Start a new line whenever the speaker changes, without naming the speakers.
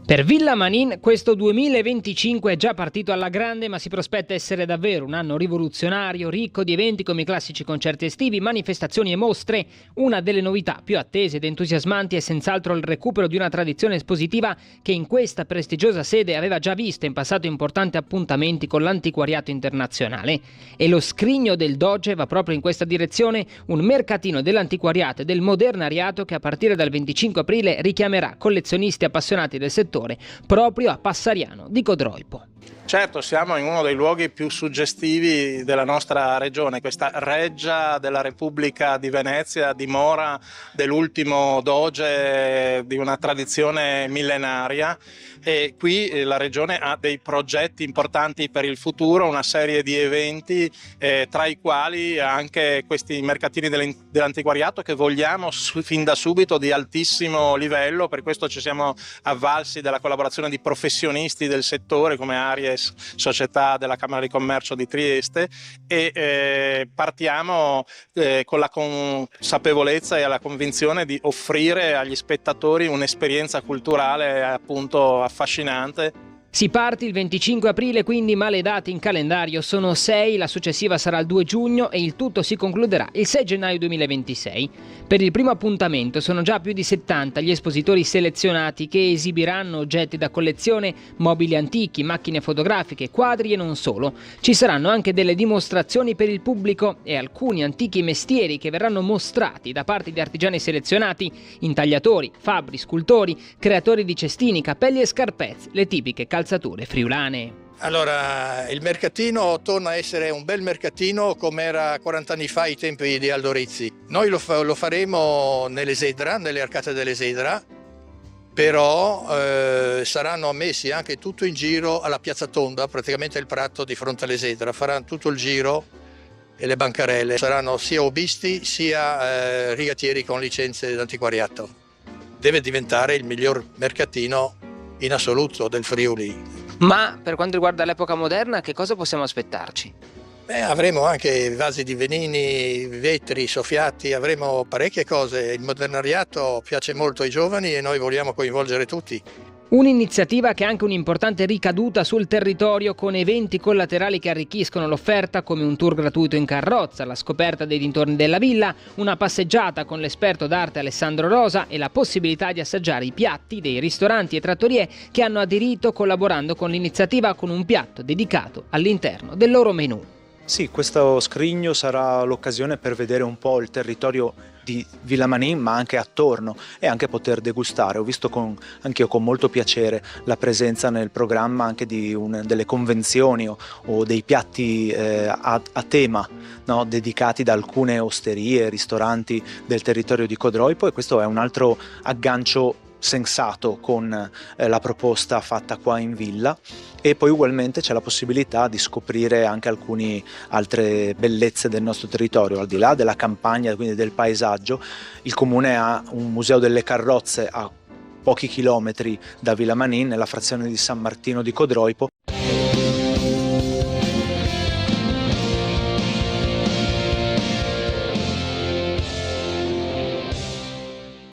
Per Villa Manin questo 2025 è già partito alla grande, ma si prospetta essere davvero un anno rivoluzionario, ricco di eventi come i classici concerti estivi, manifestazioni e mostre. Una delle novità più attese ed entusiasmanti è senz'altro il recupero di una tradizione espositiva che in questa prestigiosa sede aveva già visto in passato importanti appuntamenti con l'antiquariato internazionale. E lo scrigno del Doge va proprio in questa direzione, un mercatino dell'antiquariato e del modernariato che a partire dal 25 aprile richiamerà collezionisti appassionati del settore proprio a Passariano di Codroipo.
Certo, siamo in uno dei luoghi più suggestivi della nostra regione, questa reggia della Repubblica di Venezia, dimora dell'ultimo doge di una tradizione millenaria, e qui la regione ha dei progetti importanti per il futuro, una serie di eventi tra i quali anche questi mercatini dell'antiquariato che vogliamo fin da subito di altissimo livello. Per questo ci siamo avvalsi della collaborazione di professionisti del settore come Aries, società della Camera di Commercio di Trieste, e partiamo con la consapevolezza e la convinzione di offrire agli spettatori un'esperienza culturale appunto affascinante.
Si parte il 25 aprile quindi, ma le date in calendario sono 6, la successiva sarà il 2 giugno e il tutto si concluderà il 6 gennaio 2026. Per il primo appuntamento sono già più di 70 gli espositori selezionati che esibiranno oggetti da collezione, mobili antichi, macchine fotografiche, quadri e non solo. Ci saranno anche delle dimostrazioni per il pubblico e alcuni antichi mestieri che verranno mostrati da parte di artigiani selezionati, intagliatori, fabbri, scultori, creatori di cestini, cappelli e scarpezze, le tipiche calzature friulane.
Allora, il mercatino torna a essere un bel mercatino come era 40 anni fa ai tempi di Aldo Rizzi. Noi lo faremo nelle arcate dell'Esedra, però saranno ammessi anche tutto in giro alla Piazza Tonda, praticamente il prato di fronte all'Esedra. Faranno tutto il giro e le bancarelle saranno sia hobbisti sia rigattieri con licenze d'antiquariato. Deve diventare il miglior mercatino in assoluto del Friuli.
Ma per quanto riguarda l'epoca moderna, che cosa possiamo aspettarci?
Avremo anche vasi di venini, vetri, soffiatti, avremo parecchie cose. Il modernariato piace molto ai giovani e noi vogliamo coinvolgere tutti.
Un'iniziativa che ha anche un'importante ricaduta sul territorio, con eventi collaterali che arricchiscono l'offerta come un tour gratuito in carrozza, la scoperta dei dintorni della villa, una passeggiata con l'esperto d'arte Alessandro Rosa e la possibilità di assaggiare i piatti dei ristoranti e trattorie che hanno aderito collaborando con l'iniziativa con un piatto dedicato all'interno del loro menù.
Sì, questo scrigno sarà l'occasione per vedere un po' il territorio di Villa Manin, ma anche attorno, e anche poter degustare. Ho visto anch'io con molto piacere la presenza nel programma anche di delle convenzioni o dei piatti a tema, no? Dedicati da alcune osterie, ristoranti del territorio di Codroipo, e questo è un altro aggancio sensato con la proposta fatta qua in villa. E poi ugualmente c'è la possibilità di scoprire anche alcune altre bellezze del nostro territorio, al di là della campagna, quindi del paesaggio. Il comune ha un museo delle carrozze a pochi chilometri da Villa Manin, nella frazione di San Martino di Codroipo.